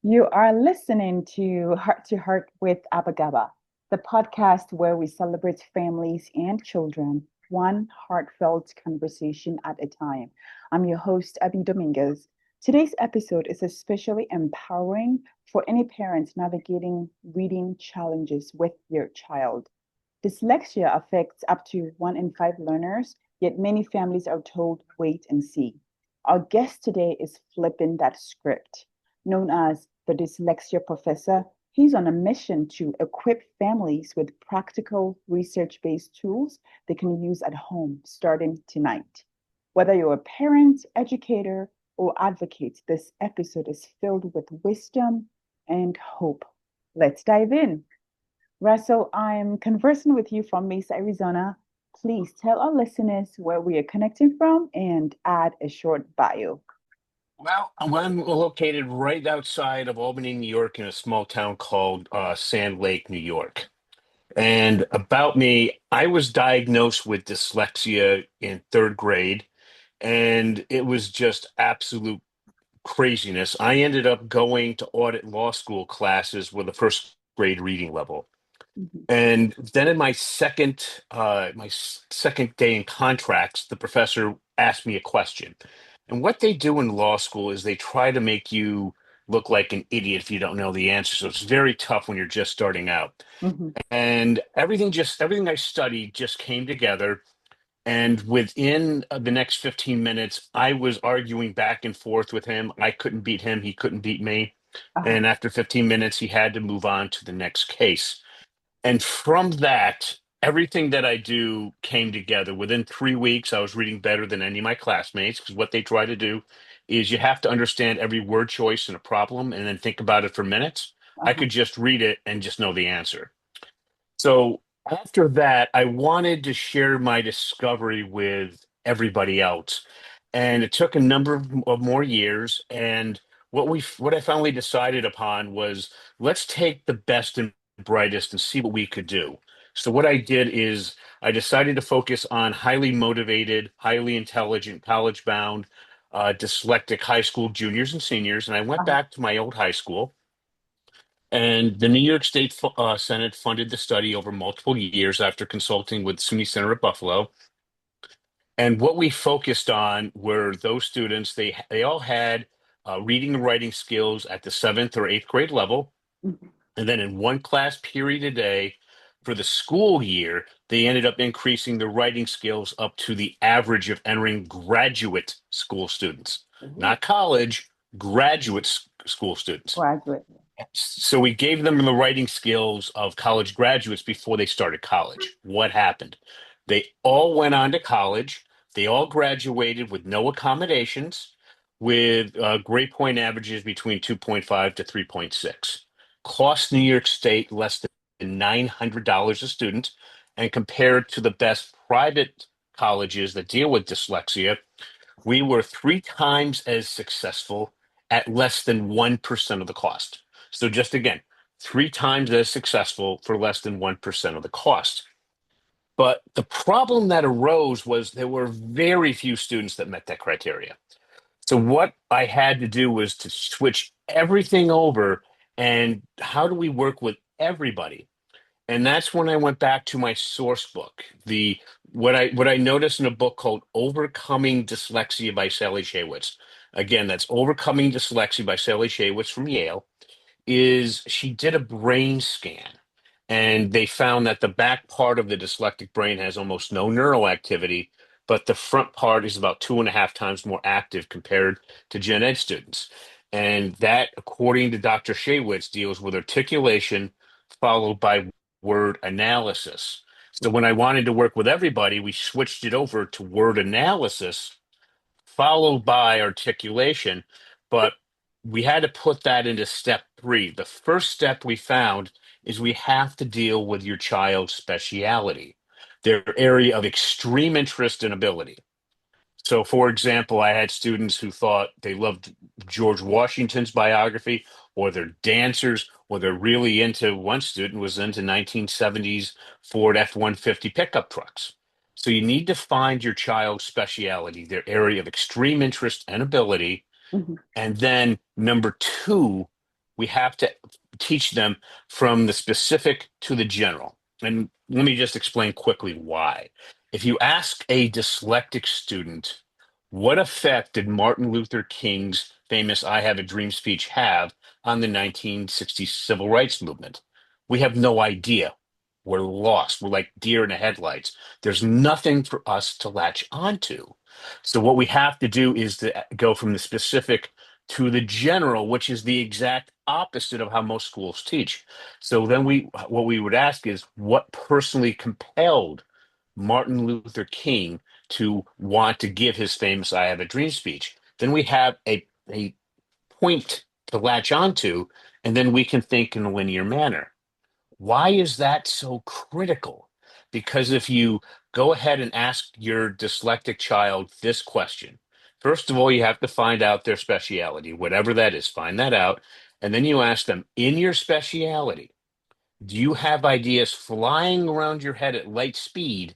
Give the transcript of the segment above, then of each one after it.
You are listening to Heart with Abagaba, the podcast where we celebrate families and children, one heartfelt conversation at a time. I'm your host, Abby Dominguez. Today's episode is especially empowering for any parents navigating reading challenges with their child. Dyslexia affects up to 1 in 5 learners, yet many families are told, wait and see. Our guest today is flipping that script. Known as the Dyslexia Professor, he's on a mission to equip families with practical, research based tools they can use at home starting tonight. Whether you're a parent, educator, or advocate, this episode is filled with wisdom and hope. Let's dive in. Russell, I'm conversing with you from Mesa, Arizona. Please tell our listeners where we are connecting from and add a short bio. Well, I'm located right outside of Albany, New York, in a small town called Sand Lake, New York. And about me, I was diagnosed with dyslexia in third grade, and it was just absolute craziness. I ended up going to audit law school classes with a first grade reading level. Mhm. And then in my second day in contracts, the professor asked me a question. And what they do in law school is they try to make you look like an idiot if you don't know the answer. So it's very tough when you're just starting out. Mhm. And everything I studied just came together. And within the next 15 minutes, I was arguing back and forth with him. I couldn't beat him, he couldn't beat me. Uh-huh. And after 15 minutes, he had to move on to the next case. And from that, everything that I do came together. Within 3 weeks, I was reading better than any of my classmates because what they try to do is you have to understand every word choice in a problem and then think about it for minutes. I Uh-huh. could just read it and just know the answer. So after that, I wanted to share my discovery with everybody else. And it took a number of more years. And what I finally decided upon was let's take the best and brightest and see what we could do. So what I did is I decided to focus on highly motivated, highly intelligent, college-bound, dyslexic high school juniors and seniors. And I went Uh-huh. back to my old high school and the New York State Senate funded the study over multiple years after consulting with SUNY Center at Buffalo. And what we focused on were those students, they all had reading and writing skills at the seventh or eighth grade level. Mhm. And then in one class period a day for the school year, they ended up increasing their writing skills up to the average of entering graduate school students, Ooh, not college, graduate school students. graduate. So we gave them the writing skills of college graduates before they started college. What happened? They all went on to college. They all graduated with no accommodations, with grade point averages between 2.5 to 3.6. Cost New York State less than $900 a student. And compared to the best private colleges that deal with dyslexia, we were 3 times as successful at less than 1% of the cost. So, just again, 3 times as successful for less than 1% of the cost. But the problem that arose was there were very few students that met that criteria. So, what I had to do was to switch everything over. And how do we work with everybody? And that's when I went back to my source book. The what I noticed in a book called Overcoming Dyslexia by Sally Shaywitz. Again, that's Overcoming Dyslexia by Sally Shaywitz from Yale. Is she did a brain scan, and they found that the back part of the dyslexic brain has almost no neural activity, but the front part is about 2.5 times more active compared to gen ed students. And that, according to Dr. Shaywitz, deals with articulation followed by word analysis. So when I wanted to work with everybody, we switched it over to word analysis followed by articulation. But we had to put that into step three. The first step we found is we have to deal with your child's speciality, their area of extreme interest and ability. So, for example, I had students who thought they loved George Washington's biography, or they're dancers, or they're really into, one student was into 1970s Ford F-150 pickup trucks. So you need to find your child's speciality, their area of extreme interest and ability. Mhm. And then number two, we have to teach them from the specific to the general. And let me just explain quickly why. If you ask a dyslexic student, what effect did Martin Luther King's famous I Have a Dream speech have on the 1960s civil rights movement? We have no idea. We're lost. We're like deer in the headlights. There's nothing for us to latch onto. So what we have to do is to go from the specific to the general, which is the exact opposite of how most schools teach. So then what we would ask is what personally compelled Martin Luther King to want to give his famous I Have a Dream speech. Then we have a point to latch onto, and then we can think in a linear manner. Why is that so critical? Because if you go ahead and ask your dyslexic child this question, first of all, you have to find out their speciality, whatever that is, find that out. And then you ask them, in your speciality, do you have ideas flying around your head at light speed,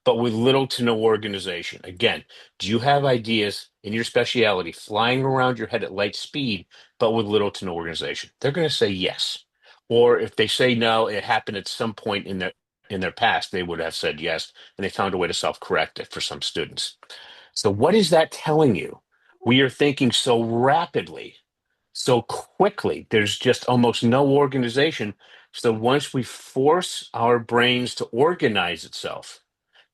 but with little to no organization? Again, do you have ideas in your speciality flying around your head at light speed, but with little to no organization? They're going to say yes. Or if they say no, it happened at some point in their past, they would have said yes, and they found a way to self-correct it for some students. So what is that telling you? We are thinking so rapidly so quickly. There's just almost no organization. So once we force our brains to organize itself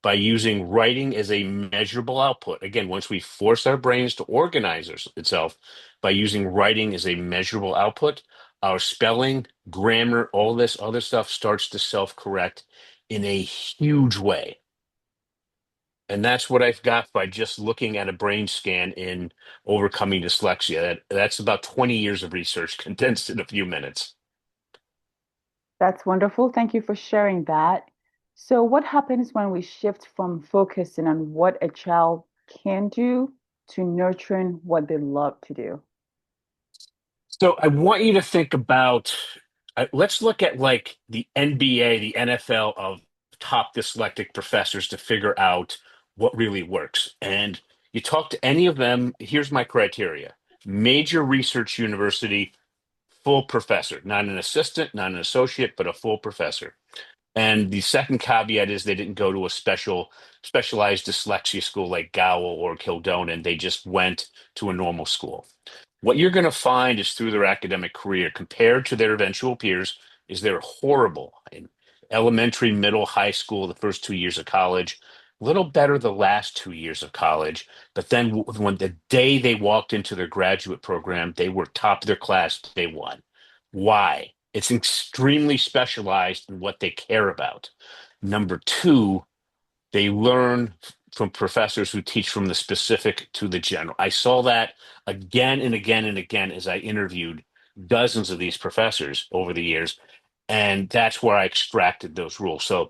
by using writing as a measurable output, again, once we force our brains to organize itself by using writing as a measurable output, our spelling, grammar, all this other stuff starts to self-correct in a huge way. And that's what I've got by just looking at a brain scan in overcoming dyslexia. That's about 20 years of research condensed in a few minutes. That's wonderful. Thank you for sharing that. So, what happens when we shift from focusing on what a child can do to nurturing what they love to do? So I want you to think about, let's look at like the NBA, the NFL of top dyslexic professors to figure out what really works. And you talk to any of them, here's my criteria. Major research university, full professor, not an assistant, not an associate, but a full professor. And the second caveat is they didn't go to a specialized dyslexia school like Gowl or Kildonan. They just went to a normal school. What you're going to find is through their academic career, compared to their eventual peers, is they're horrible in elementary, middle, high school, the first 2 years of college, a little better the last 2 years of college. But then when the day they walked into their graduate program, they were top of their class day one. Why? It's extremely specialized in what they care about. Number two, they learn from professors who teach from the specific to the general. I saw that again and again and again as I interviewed dozens of these professors over the years, and that's where I extracted those rules. So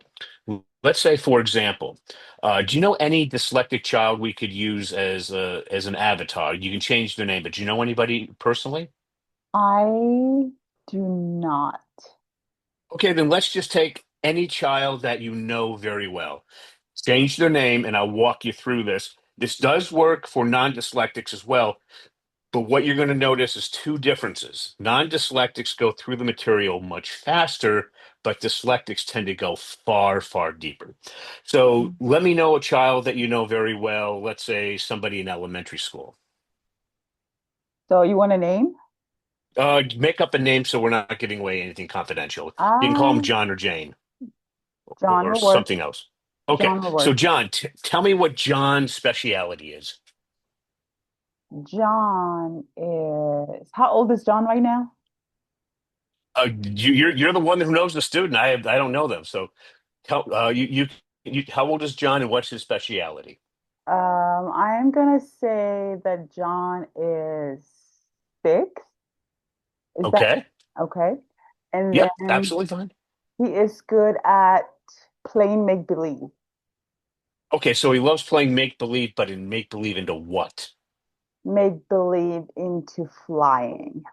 let's say, for example, do you know any dyslexic child we could use as an avatar? You can change their name, but do you know anybody personally? I do not. Okay, then let's just take any child that you know very well. Change their name, and I'll walk you through this. This does work for non-dyslexics as well, but what you're going to notice is two differences. Non-dyslexics go through the material much faster, but dyslexics tend to go far, far deeper. So let me know a child that you know very well, let's say somebody in elementary school. So, you want a name? Make up a name so we're not giving away anything confidential. You can call them Um, John or Jane. John Or will work. something else. Okay, John will so work. John, tell me what John's speciality is. John is, how old is John right now? You're the one who knows the student. I don't know them. So tell you how old is John and what's his speciality? I am gonna say that John is 6. Is that Okay. okay? And Yep, then absolutely fine. he is good at playing make believe. Okay, so he loves playing make believe, but in make believe into what? Make believe into flying.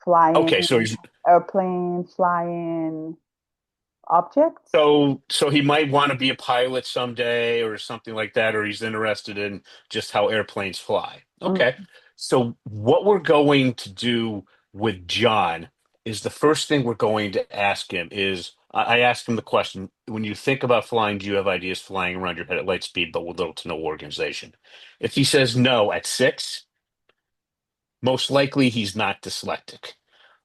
Okay, so Flying he's airplane, flying objects. so he might want to be a pilot someday or something like that, or he's interested in just how airplanes fly. Okay. Mm. So what we're going to do with John is the first thing we're going to ask him is I asked him the question, when you think about flying, do you have ideas flying around your head at light speed but with little to no organization? If he says no at 6, most likely he's not dyslexic.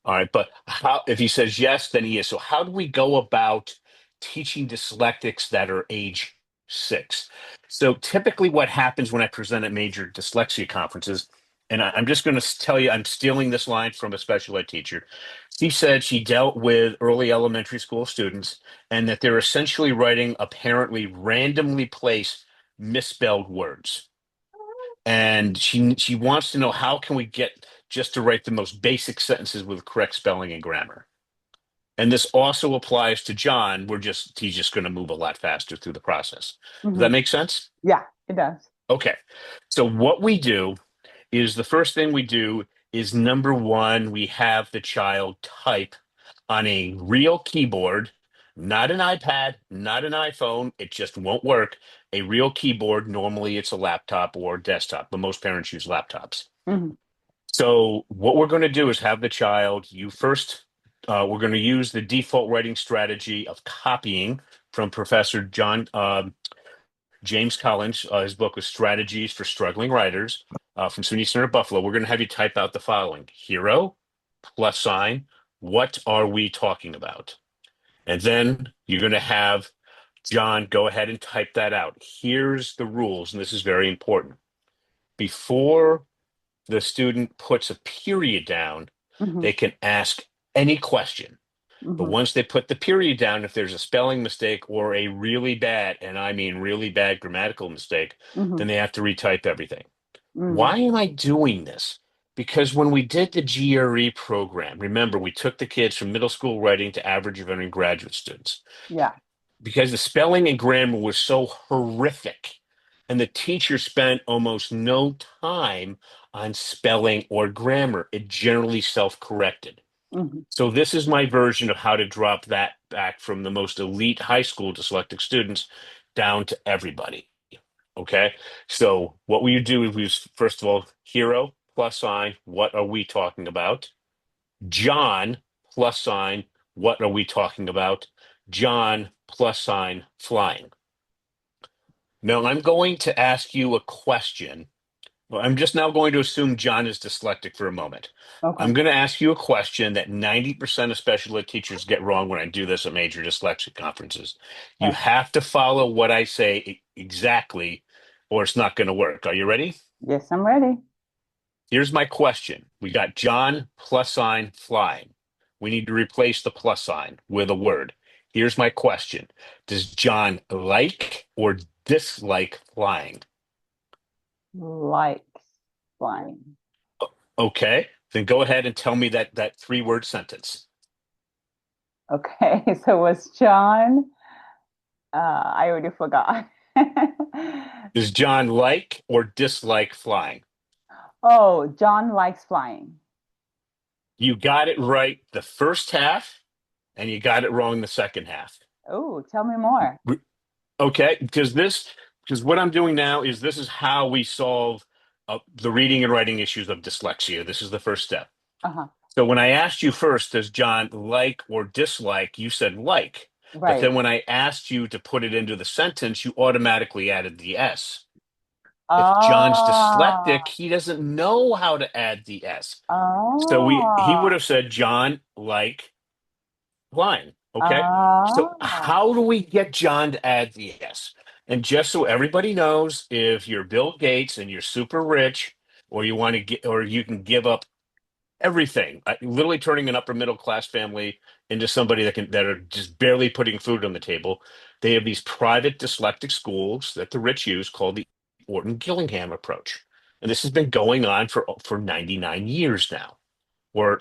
All right, but how, if he says yes, then he is. So how do we go about teaching dyslexics that are age 6? So typically what happens when I present at major dyslexia conferences, and I'm just going to tell you, I'm stealing this line from a special ed teacher. She said she dealt with early elementary school students and that they're essentially writing apparently randomly placed misspelled words. And she wants to know, how can we get just to write the most basic sentences with correct spelling and grammar. And this also applies to John. He's just going to move a lot faster through the process. Does Hmm. that make sense? Yeah, it does. Okay. So what we do is the first thing we do is number one, we have the child type on a real keyboard, not an iPad, not an iPhone. It just won't work. A real keyboard, normally it's a laptop or desktop, but most parents use laptops. Hmm. So what we're going to do is have the child, you first, we're going to use the default writing strategy of copying from Professor John James Collins. His book was Strategies for Struggling Writers from SUNY Center at Buffalo. We're going to have you type out the following: hero, plus sign, what are we talking about? And then you're going to have John go ahead and type that out. Here's the rules, and this is very important. Before the student puts a period down, Hmm. they can ask any question. But Hmm. once they put the period down, if there's a spelling mistake or a really bad, and I mean really bad grammatical mistake, Hmm. then they have to retype everything. Hmm. Why am I doing this? Because when we did the GRE program, remember, we took the kids from middle school writing to average of entering graduate students Yeah. because the spelling and grammar was so horrific. And the teacher spent almost no time on spelling or grammar. It generally self-corrected. Hmm. So this is my version of how to drop that back from the most elite high school dyslexic students down to everybody. Okay. So what we do is first of all, hero plus sign, what are we talking about? John plus sign, what are we talking about? John plus sign, flying. Now I'm going to ask you a question. Well, I'm just now going to assume John is dyslexic for a moment. Okay. I'm going to ask you a question that 90% of special ed teachers get wrong when I do this at major dyslexic conferences. You Okay. have to follow what I say exactly, or it's not going to work. Are you ready? Yes, I'm ready. Here's my question. We got John plus sign flying. We need to replace the plus sign with a word. Here's my question. Does John like or dislike flying? Likes flying. Okay, then go ahead and tell me that three-word sentence. Okay, so was John, I already forgot. Does John like or dislike flying? Oh, John likes flying. You got it right the first half, and you got it wrong the second half. Oh, tell me more. Okay, because what I'm doing now is this is how we solve the reading and writing issues of dyslexia. This is the first step. Uh-huh. So when I asked you first, does John like or dislike? You said like. But Right. then when I asked you to put it into the sentence, you automatically added the S. If John's dyslexic, Ah, he doesn't know how to add the S. So he would ah, have said John like flying. Okay. So ah. how do we get John to add the S? And just so everybody knows, if you're Bill Gates and you're super rich, or you want to get, or you can give up everything, literally turning an upper middle class family into somebody that are just barely putting food on the table. They have these private dyslexic schools that the rich use called the Orton Gillingham approach, and this has been going on for 99 years now. Or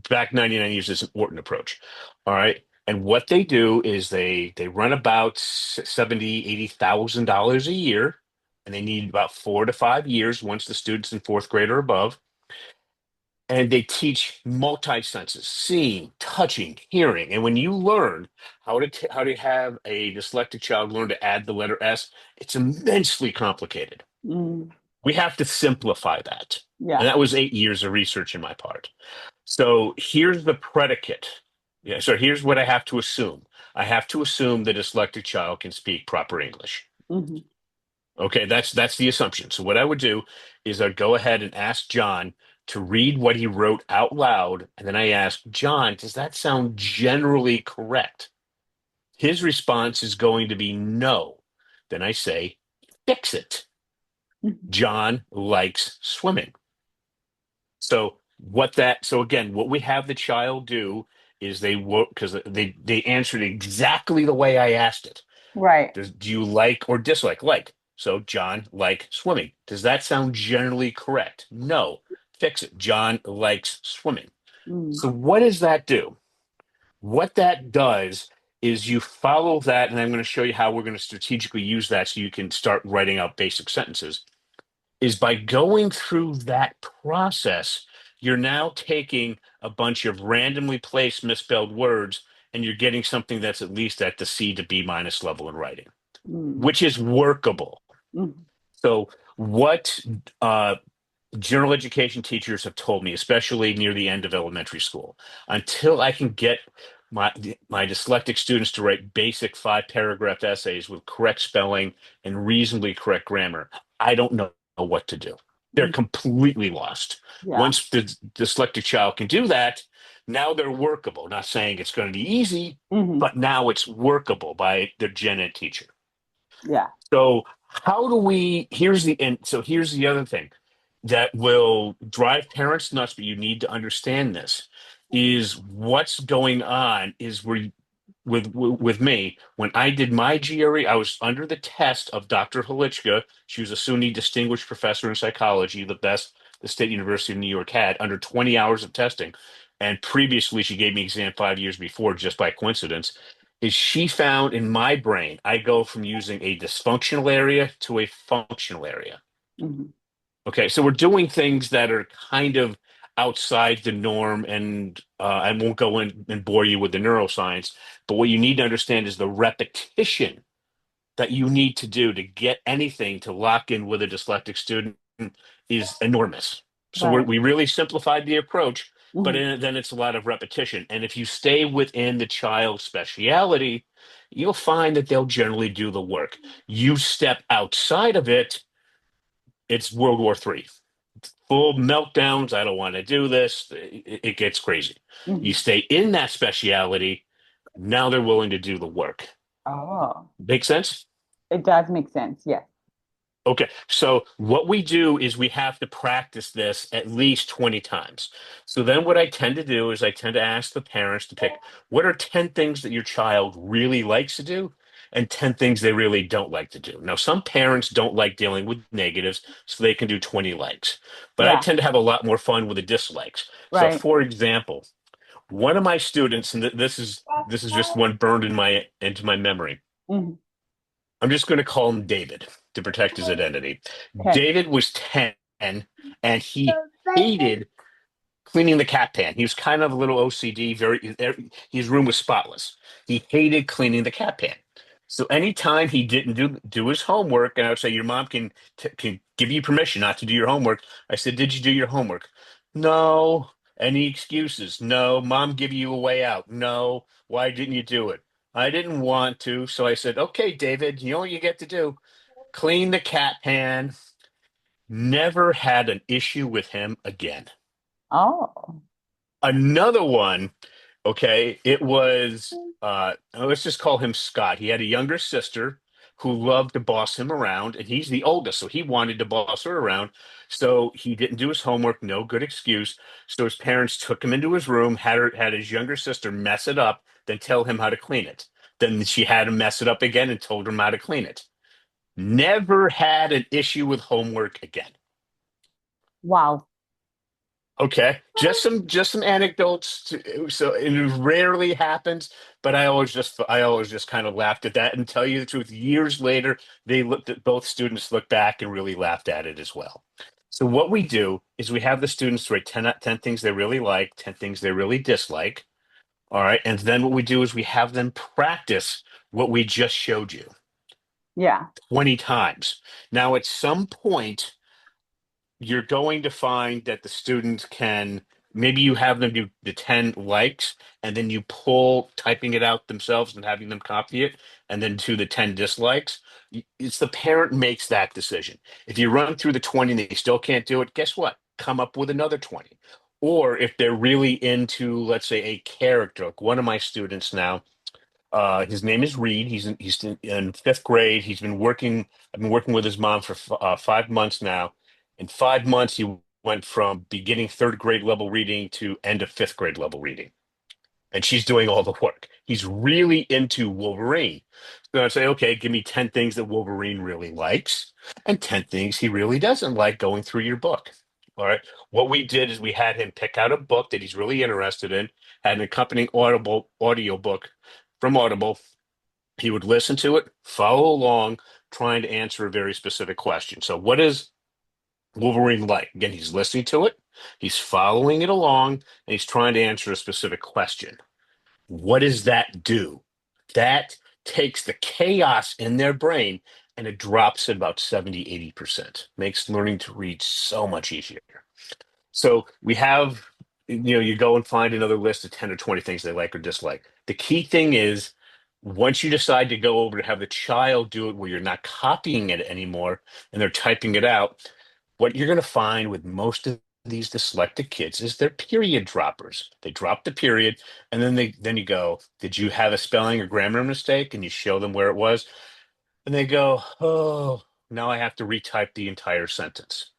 back 99 years is an Orton approach. All right. And what they do is they run about 70, $80,000 a year, and they need about 4 to 5 years once the student's in fourth grade or above, and they teach multi-senses, seeing, touching, hearing. And when you learn how to have a dyslexic child learn to add the letter S, it's immensely complicated. Mm, We have to simplify that. And yeah. that was 8 years of research in my part. So here's the predicate. Yeah, so here's what I have to assume. I have to assume the dyslexic child can speak proper English. Hmm. Okay, that's the assumption. So what I would do is I'd go ahead and ask John to read what he wrote out loud, and then I ask John, does that sound generally correct? His response is going to be no. Then I say, fix it. Hmm. John likes swimming. So again, what we have the child do is they work because they answered exactly the way I asked it. Right. Do you like or dislike? Like. So John like swimming. Does that sound generally correct? No. Fix it. John likes swimming. Mm. So what does that do? What that does is you follow that, and I'm going to show you how we're going to strategically use that so you can start writing out basic sentences. Is by going through that process, you're now taking a bunch of randomly placed misspelled words and you're getting something that's at least at the C to B minus level in writing, Mm. which is workable. Mm. So, what general education teachers have told me, especially near the end of elementary school, until I can get my dyslexic students to write basic 5 paragraph essays with correct spelling and reasonably correct grammar, I don't know what to do. They're Mm. completely lost. Yeah. Once the dyslexic child can do that, now they're workable. Not saying it's going to be easy, Hmm. but now it's workable by their gen ed teacher. Yeah. So how do we, here's the other thing that will drive parents nuts, but you need to understand this is what's going on is where with me when I did my GRE, I was under the test of Dr. Halichka. She was a SUNY distinguished professor in psychology, the best the State University of New York had, under 20 hours of testing. And previously, she gave me exam 5 years before, just by coincidence. Is she found in my brain, I go from using a dysfunctional area to a functional area. Hmm. Okay, so we're doing things that are kind of outside the norm, and I won't go in and bore you with the neuroscience, but what you need to understand is the repetition that you need to do to get anything to lock in with a dyslexic student is enormous. So Right. we really simplified the approach, but Hmm. then it's a lot of repetition. And if you stay within the child's speciality, you'll find that they'll generally do the work. You step outside of it, it's World War III. Full meltdowns. I don't want to do this. It gets crazy. You Hmm. stay in that speciality, now they're willing to do the work. Oh, Make sense? it does make sense. Yes. Okay, so what we do is we have to practice this at least 20 times. So then what I tend to do is I tend to ask the parents to pick what are 10 things that your child really likes to do and 10 things they really don't like to do. Now, some parents don't like dealing with negatives, so they can do 20 likes. But I Yeah. tend to have a lot more fun with the dislikes. So Right. for example, one of my students, and this is just one burned in my into my memory. Hmm. I'm just going to call him David to protect his identity. Okay. David was 10 and he hated cleaning the cat pan. He was kind of a little OCD, his room was spotless. He hated cleaning the cat pan. So anytime he didn't do his homework, and I would say, your mom can give you permission not to do your homework. I said, did you do your homework? No. Any excuses? No. Mom give you a way out? No. Why didn't you do it? I didn't want to. So I said, okay, David, you know what you get to do? Clean the cat pan. Never had an issue with him again. Oh. Another one, okay, it was let's just call him Scott. He had a younger sister who loved to boss him around, and he's the oldest, so he wanted to boss her around. So he didn't do his homework, no good excuse. So his parents took him into his room, had his younger sister mess it up, then tell him how to clean it. Then she had him mess it up again and told him how to clean it. Never had an issue with homework again. Wow. Okay, just some anecdotes. So it rarely happens, but I always just kind of laughed at that. And tell you the truth, years later, they looked at both students looked back and really laughed at it as well. So what we do is we have the students write 10 things they really like, 10 things they really dislike. All right, and then what we do is we have them practice what we just showed you Yeah. 20 times. Now, at some point you're going to find that the student can maybe you have them do the 10 likes and then you pull typing it out themselves and having them copy it and then do the 10 dislikes. It's the parent makes that decision. If you run through the 20 and they still can't do it, guess what? Come up with another 20. Or if they're really into, let's say, a character, like one of my students now, his name is Reed. He's in fifth grade. I've been working with his mom for 5 months now. In 5 months, he went from beginning third grade level reading to end of fifth grade level reading, and she's doing all the work. He's really into Wolverine. So I say, okay, give me 10 things that Wolverine really likes and 10 things he really doesn't like going through your book. All right. What we did is we had him pick out a book that he's really interested in, had an accompanying audio book from Audible. He would listen to it, follow along, trying to answer a very specific question. So, what is Wolverine like? Again, he's listening to it, he's following it along, and he's trying to answer a specific question. What does that do? That takes the chaos in their brain and it drops it about 70-80%. Makes learning to read so much easier. So we have, you go and find another list of 10 or 20 things they like or dislike. The key thing is once you decide to go over to have the child do it where you're not copying it anymore and they're typing it out, what you're going to find with most of these dyslexic kids is they're period droppers. They drop the period and then you go, did you have a spelling or grammar mistake? And you show them where it was. And they go, oh, now I have to retype the entire sentence.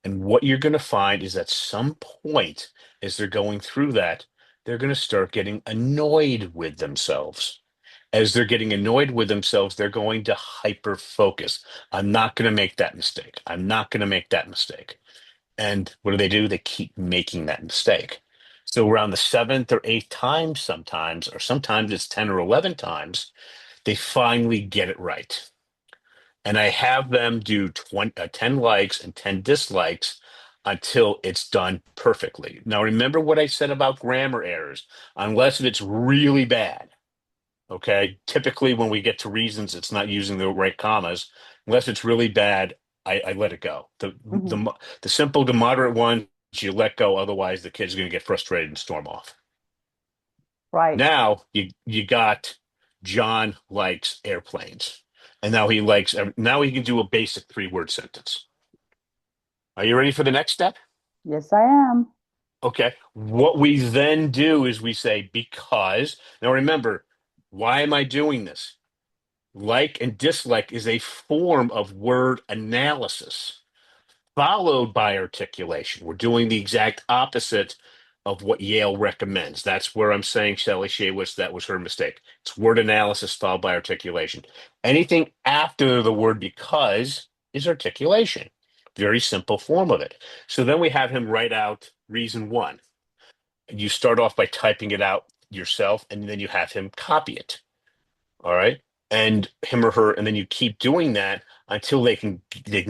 And what you're going to find is at some point, as they're going through that, they're going to start getting annoyed with themselves. As they're getting annoyed with themselves, they're going to hyper focus. I'm not going to make that mistake. I'm not going to make that mistake. And what do? They keep making that mistake. So around the seventh or eighth time, sometimes, or sometimes it's 10 or 11 times, they finally get it right and I have them do 10 likes and 10 dislikes until it's done perfectly. Now, remember what I said about grammar errors, unless it's really bad. Okay. Typically, when we get to reasons, it's not using the right commas. Unless it's really bad, I let it go. Mhm. The simple to moderate ones, you let go. Otherwise, the kid's going to get frustrated and storm off. Right. Now you got John likes airplanes, and now he can do a basic 3-word sentence. Are you ready for the next step? Yes, I am. Okay. What we then do is we say because. Now remember, why am I doing this? Like and dislike is a form of word analysis, followed by articulation. We're doing the exact opposite of what Yale recommends. That's where I'm saying Shelley Shaywitz, that was her mistake. It's word analysis followed by articulation. Anything after the word because is articulation. Very simple form of it. So then we have him write out reason one. You start off by typing it out yourself, and then you have him copy it. All right. And him or her, and then you keep doing that until they can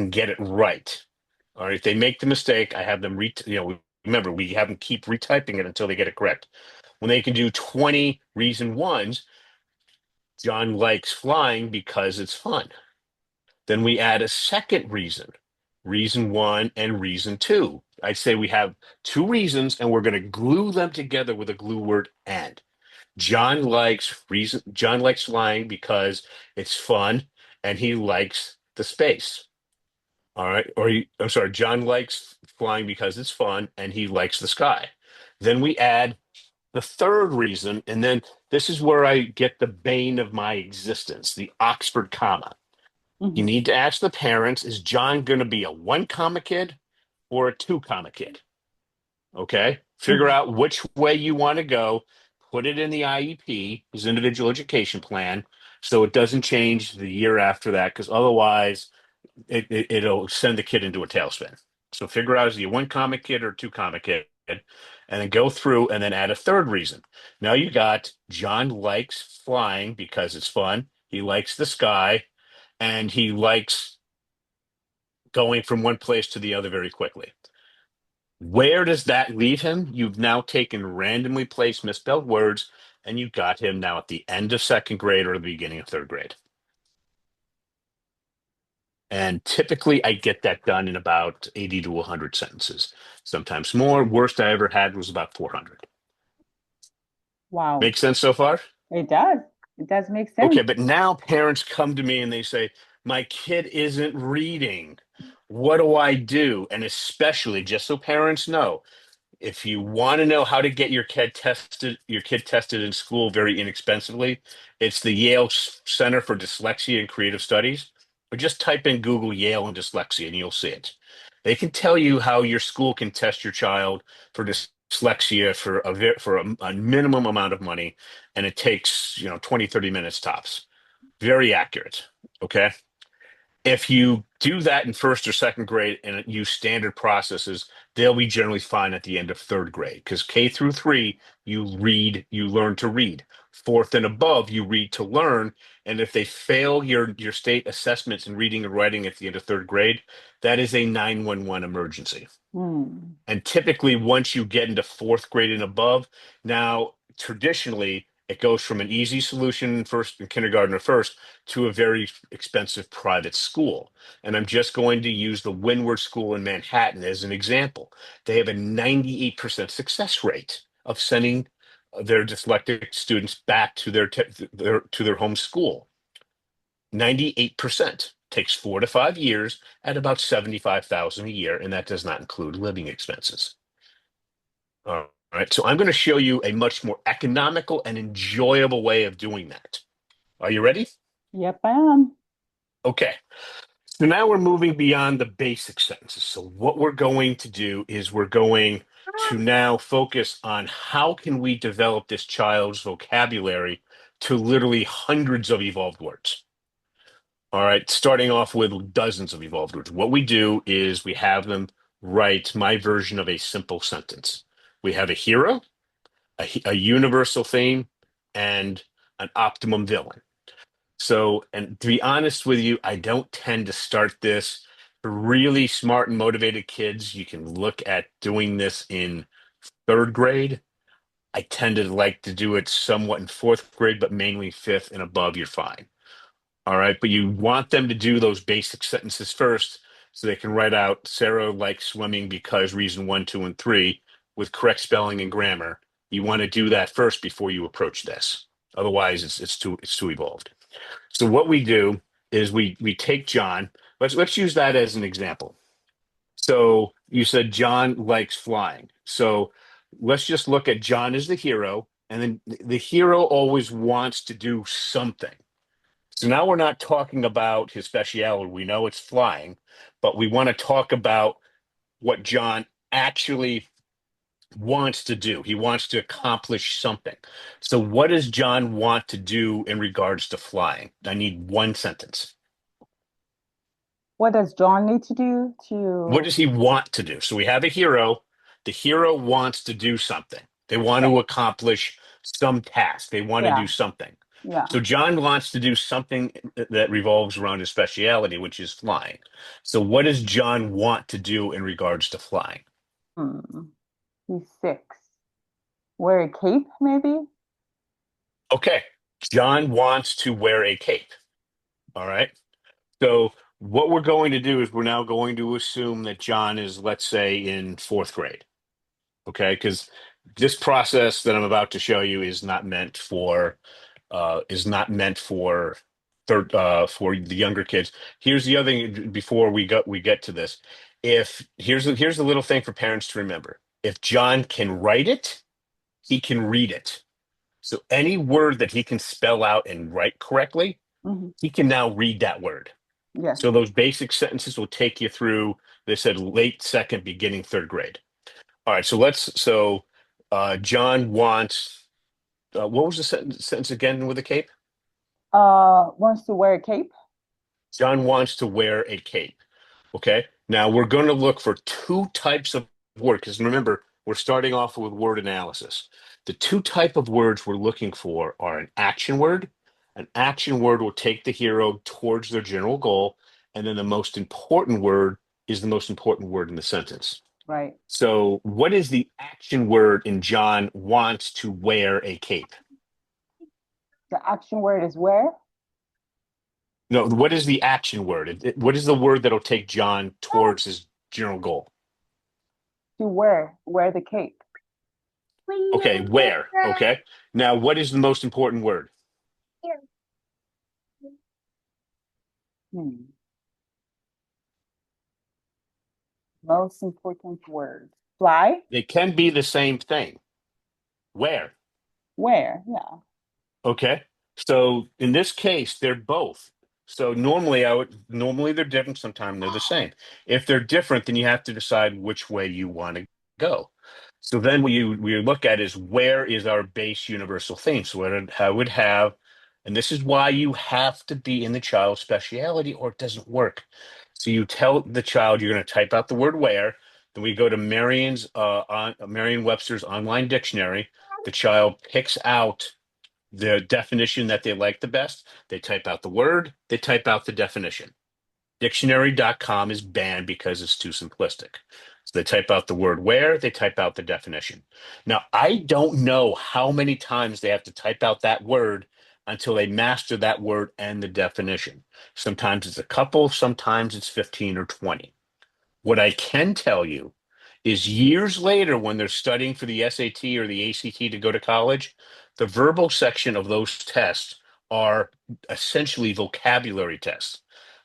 get it right. All right. If they make the mistake, I have them remember we have them keep retyping it until they get it correct. When they can do 20 reason ones, John likes flying because it's fun. Then we add a second reason one and reason two. I say we have two reasons and we're going to glue them together with a glue word and. John likes flying because it's fun and he likes the space. All right. I'm sorry, John likes flying because it's fun and he likes the sky. Then we add the third reason, and then this is where I get the bane of my existence, the Oxford comma. You Mhm. need to ask the parents, is John going to be a 1 comma kid or a 2 comma kid? Okay. Figure Mhm. out which way you want to go, put it in the IEP, his individual education plan, so it doesn't change the year after that, because otherwise it'll send the kid into a tailspin. So figure out is he a 1 comma kid or a 2 comma kid, and then go through and then add a third reason. Now you got John likes flying because it's fun. He likes the sky, and he likes going from one place to the other very quickly. Where does that leave him? You've now taken randomly placed misspelled words, and you got him now at the end of second grade or the beginning of third grade. And typically I get that done in about 80 to 100 sentences, sometimes more. Worst I ever had was about 400. Wow. Make sense so far? It does. It does make Okay, sense. but now parents come to me and they say, my kid isn't reading. What do I do? And especially, just so parents know, if you want to know how to get your kid tested in school very inexpensively, it's the Yale Center for Dyslexia and Creative Studies. Or just type in Google Yale and dyslexia and you'll see it. They can tell you how your school can test your child for dyslexia for a minimum amount of money, and it takes 20, 30 minutes tops. Very accurate. Okay. If you do that in first or second grade and use standard processes, they'll be generally fine at the end of third grade. Because K through three, you learn to read. Fourth and above, you read to learn. And if they fail your state assessments in reading and writing at the end of third grade, that is a 911 emergency. Hmm. And typically, once you get into fourth grade and above, now traditionally it goes from an easy solution in kindergarten or first to a very expensive private school. And I'm just going to use the Windward School in Manhattan as an example. They have a 98% success rate of sending their dyslexic students back to their home school. 98% takes 4 to 5 years at about 75,000 a year, and that does not include living expenses. All right, so I'm going to show you a much more economical and enjoyable way of doing that. Are you ready? Yep, I am. Okay, so now we're moving beyond the basic sentences. So what we're going to do is we're going to now focus on how can we develop this child's vocabulary to literally hundreds of evolved words. All right, starting off with dozens of evolved words. What we do is we have them write my version of a simple sentence. We have a hero, a universal theme, and an optimum villain. So, and to be honest with you, I don't tend to start this for really smart and motivated kids. You can look at doing this in third grade. I tend to like to do it somewhat in fourth grade, but mainly fifth and above, you're fine. All right, but you want them to do those basic sentences first so they can write out Sarah likes swimming because reason one, two, and three with correct spelling and grammar. You want to do that first before you approach this. Otherwise, it's too evolved. So what we do is we take John. Let's use that as an example. So you said John likes flying. So let's just look at John as the hero, and then the hero always wants to do something. So now we're not talking about his speciality. We know it's flying, but we want to talk about what John actually wants to do. He wants to accomplish something. So what does John want to do in regards to flying? I need one sentence. What does John need to do What to, does he want to do? So we have a hero. The hero wants to do something. They want okay, to accomplish some task. They want to yeah, do something. yeah. So John wants to do something that revolves around his speciality, which is flying. So what does John want to do in regards to flying? Hmm. He's 6. Wear a cape, maybe? Okay. John wants to wear a cape. All right. So what we're going to do is we're now going to assume that John is, let's say, in fourth grade. Okay, because this process that I'm about to show you is not meant for for the younger kids. Here's the other thing before we get to this. If here's the little thing for parents to remember. If John can write it, he can read it. So any word that he can spell out and write correctly, Hmm. he can now read that word. Yes. So those basic sentences will take you through, they said late second, beginning third grade. All right, John wants, what was the sentence again with the cape? Wants to wear a cape? John wants to wear a cape. Okay, now we're going to look for two types of word because remember, we're starting off with word analysis. The two type of words we're looking for are an action word. An action word will take the hero towards their general goal, and then the most important word is the most important word in the sentence. Right. So, what is the action word in John wants to wear a cape? The action word is wear? No, what is the action word? What is the word that'll take John towards his general goal? To wear the cape. Okay, where? Okay. Now, what is the most important word? Hmm. Most important word. Fly? They can be the same thing. Where? Where? Yeah. Okay. So in this case, they're both. So normally they're different, sometimes they're the same. If they're different, then you have to decide which way you want to go. So then we look at is where is our base universal theme? So I would have, and this is why you have to be in the child's speciality or it doesn't work. So you tell the child you're going to type out the word where, then we go to Merriam-Webster's online dictionary. The child picks out the definition that they like the best. They type out the word, they type out the definition. Dictionary.com is banned because it's too simplistic. So they type out the word where, they type out the definition. Now, I don't know how many times they have to type out that word until they master that word and the definition. Sometimes it's a couple, sometimes it's 15 or 20. What I can tell you is years later, when they're studying for the SAT or the ACT to go to college, the verbal section of those tests are essentially vocabulary tests.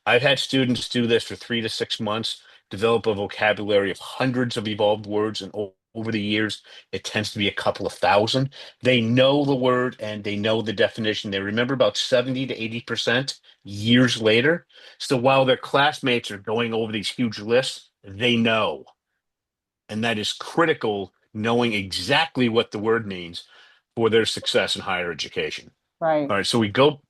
I've had students do this for 3 to 6 months, develop a vocabulary of hundreds of evolved words, and over the years, it tends to be a couple of thousand. They know the word and they know the definition. They remember about 70 to 80% years later. So while their classmates are going over these huge lists, they know. And that is critical, knowing exactly what the word means for their success in higher education. Right. All right, so we go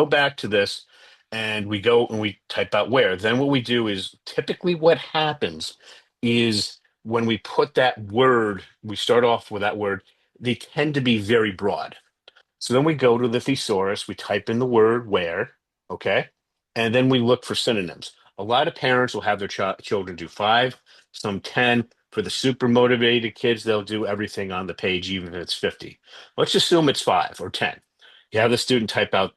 back to this and we go and we type out where. Then what we do is typically what happens is when we put that word, we start off with that word, they tend to be very broad. So then we go to the thesaurus, we type in the word where, okay? And then we look for synonyms. A lot of parents will have their children do five, some 10. For the super motivated kids, they'll do everything on the page, even if it's 50. Let's assume it's five or 10. You have the student type out,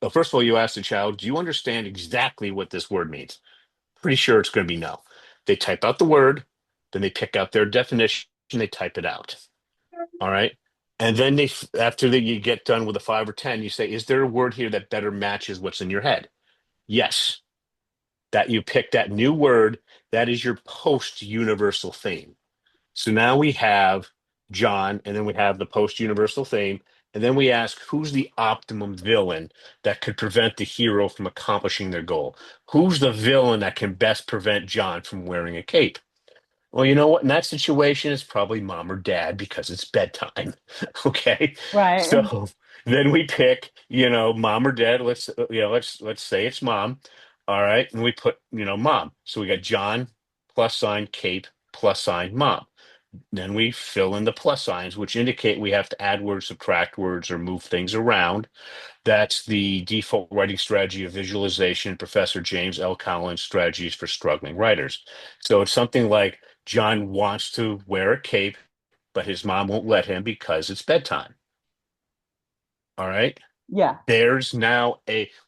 well, first of all, you ask the child, do you understand exactly what this word means? Pretty sure it's going to be no. They type out the word, then they pick out their definition, they type it out. All right. And then after you get done with a five or 10, you say, is there a word here that better matches what's in your head? Yes. That you pick that new word, that is your post universal theme. So now we have John, and then we have the post universal theme. And then we ask, who's the optimum villain that could prevent the hero from accomplishing their goal? Who's the villain that can best prevent John from wearing a cape? Well, you know what? In that situation, it's probably mom or dad because it's bedtime. Okay. Right. So then we pick, mom or dad. Let's say it's mom. All right. And we put, mom. So we got John plus sign Cape plus sign mom. Then we fill in the plus signs, which indicate we have to add words, subtract words, or move things around. That's the default writing strategy of visualization, Professor James L. Collins' strategies for struggling writers. So it's something like John wants to wear a cape, but his mom won't let him because it's bedtime. All right. Yeah.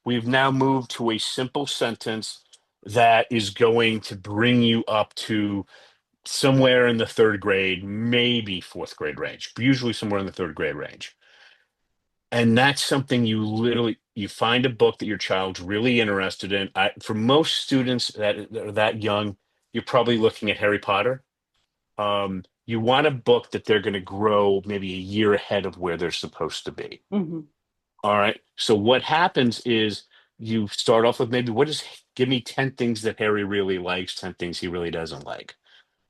We've now moved to a simple sentence that is going to bring you up to somewhere in the third grade, maybe fourth grade range, but usually somewhere in the third grade range. And that's something you find a book that your child's really interested in. For most students that are that young, you're probably looking at Harry Potter. You want a book that they're going to grow maybe a year ahead of where they're supposed to be. Hmm. All right. So what happens is you start off with maybe give me 10 things that Harry really likes, 10 things he really doesn't like.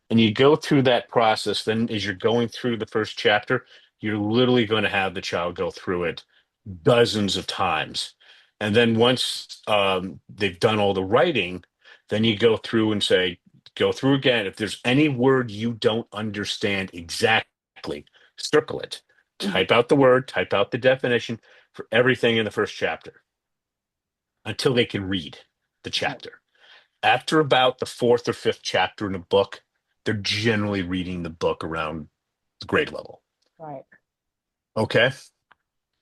And you go through that process. Then as you're going through the first chapter, you're literally going to have the child go through it dozens of times. And then once they've done all the writing, then you go through and go through again. If there's any word you don't understand exactly, circle it. Hmm. Type out the word, type out the definition for everything in the first chapter until they can read the Right. chapter. After about the fourth or fifth chapter in a book, they're generally reading the book around the grade level. Right. Okay.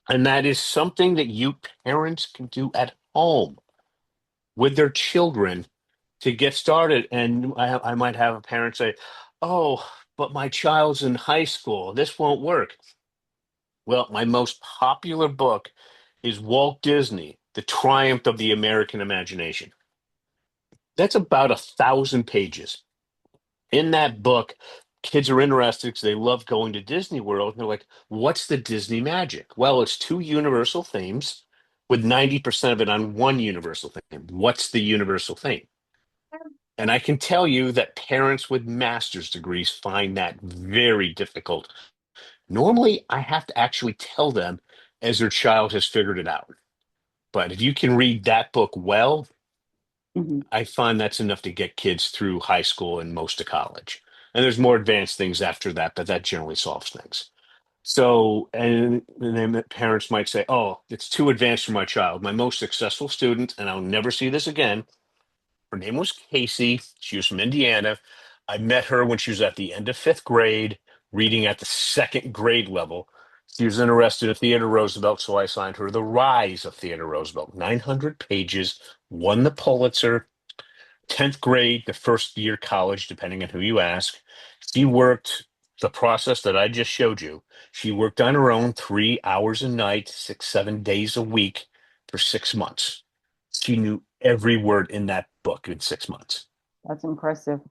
And that is something that you parents can do at home with their children to get started. And I might have a parent say, "Oh, but my child's in high school. This won't work." Well, my most popular book is Walt Disney, The Triumph of the American Imagination. That's about 1,000 pages. In that book, kids are interested because they love going to Disney World. And they're like, what's the Disney magic? Well, it's two universal themes with 90% of it on one universal theme. What's the universal theme? And I can tell you that parents with master's degrees find that very difficult. Normally, I have to actually tell them as their child has figured it out. But if you can read that book well, Mhm. I find that's enough to get kids through high school and most of college. And there's more advanced things after that, but that generally solves things. So, and then the parents might say, oh, it's too advanced for my child. My most successful student, and I'll never see this again, her name was Casey. She was from Indiana. I met her when she was at the end of fifth grade, reading at the second grade level. She was interested in Theodore Roosevelt, so I assigned her The Rise of Theodore Roosevelt. 900 pages, won the Pulitzer, 10th grade, the first year college, depending on who you ask. She worked the process that I just showed you. She worked on her own 3 hours a night, 7 days a week for 6 months. She knew every word in that book in 6 months. That's impressive.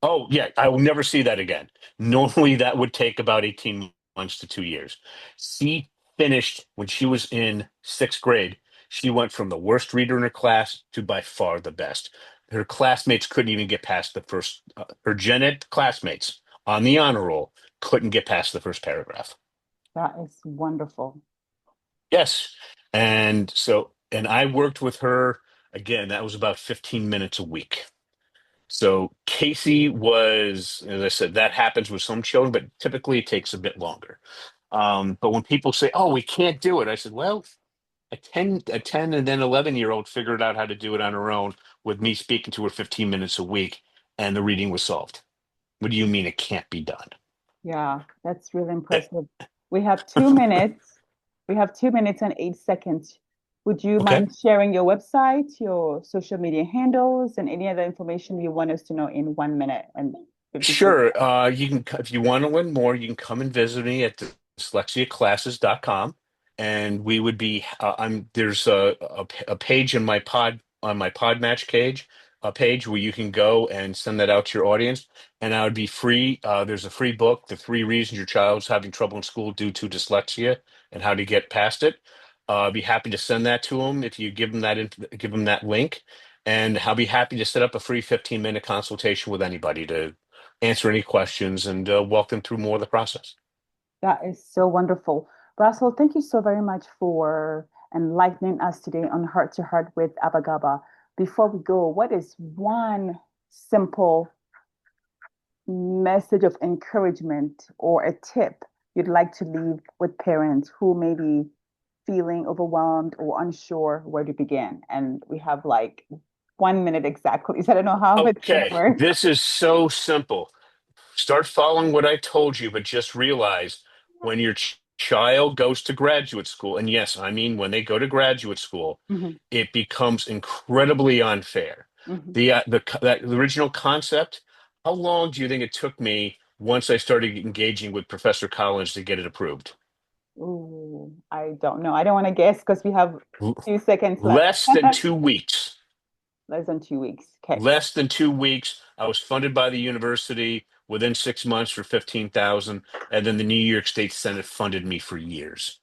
Oh, yeah, I will never see that again. Normally, that would take about 18 months to 2 years. She finished when she was in sixth grade. She went from the worst reader in her class to by far the best. Her classmates couldn't even get past the first, her gen ed classmates on the honor roll couldn't get past the first paragraph. That is wonderful. Yes. And so, and I worked with her again, that was about 15 minutes a week. So Casey was, as I said, that happens with some children, but typically it takes a bit longer. But when people say, "Oh, we can't do it," I said, "Well, a ten, and then 11-year-old figured out how to do it on her own with me speaking to her 15 minutes a week, and the reading was solved." What do you mean it can't be done? Yeah, that's really Eh, impressive. We have 2 minutes. We have 2 minutes and 8 seconds. Would you Okay. mind sharing your website, your social media handles, and any other information you want us to know in 1 minute and 56 Sure. seconds? You can, if you want to learn more, you can come and visit me at dyslexiaclasses.com, and we would be. There's a page in my pod match page where you can go and send that out to your audience, and I would be free. There's a free book, The 3 Reasons Your Child's Having Trouble in School Due to Dyslexia and How to Get Past It. I'd be happy to send that to them if you give them that link, and I'll be happy to set up a free 15-minute consultation with anybody to answer any questions and walk them through more of the process. That is so wonderful. Russell, thank you so very much for enlightening us today on Heart to Heart with Abagaba. Before we go, what is one simple message of encouragement or a tip you'd like to leave with parents who may be feeling overwhelmed or unsure where to begin? And we have like 1 minute exactly. So I don't know how it's going to Okay, work. this is so simple. Start following what I told you, but just realize when your child goes to graduate school, and yes, I mean when they go to graduate school, Mhm, it becomes incredibly unfair. mhm. That original concept, how long do you think it took me once I started engaging with Professor Collins to get it approved? Ooh, I don't know. I don't want to guess because we have L- 2 seconds left. Less than 2 weeks. Less than 2 weeks. Okay. Less than 2 weeks. I was funded by the university within 6 months for 15,000, and then the New York State Senate funded me for years.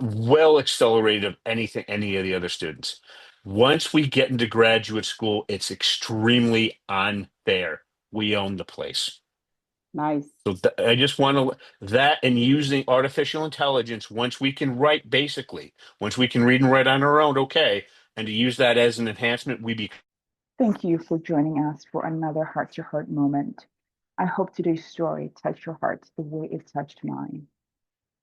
Well accelerated of anything any of the other students. Once we get into graduate school, it's extremely unfair. We own the place. Nice. So I just want to that and using artificial intelligence. Once we can write, basically, once we can read and write on our own, okay, and to use that as an enhancement, we be Thank you for joining us for another heart to heart moment. I hope today's story touched your heart the way it touched mine.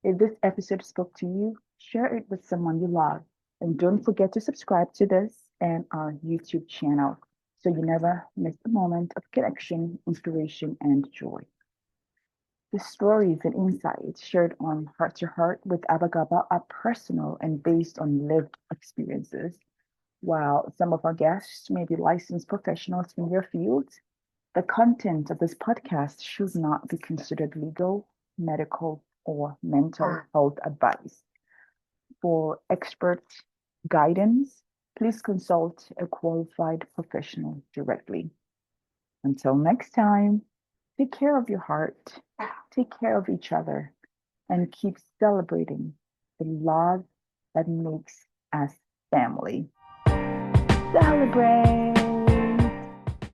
If this episode spoke to you, share it with someone you love. And don't forget to subscribe to this and our YouTube channel so you never miss a moment of connection, inspiration, and joy. The stories and insights shared on Heart to Heart with Abagaba are personal and based on lived experiences. While some of our guests may be licensed professionals in their fields, the content of this podcast should not be considered legal, medical, or mental health advice. For expert guidance, please consult a qualified professional directly. Until next time, take care of your heart, take care of each other, and keep celebrating the love that makes us family. Celebrate!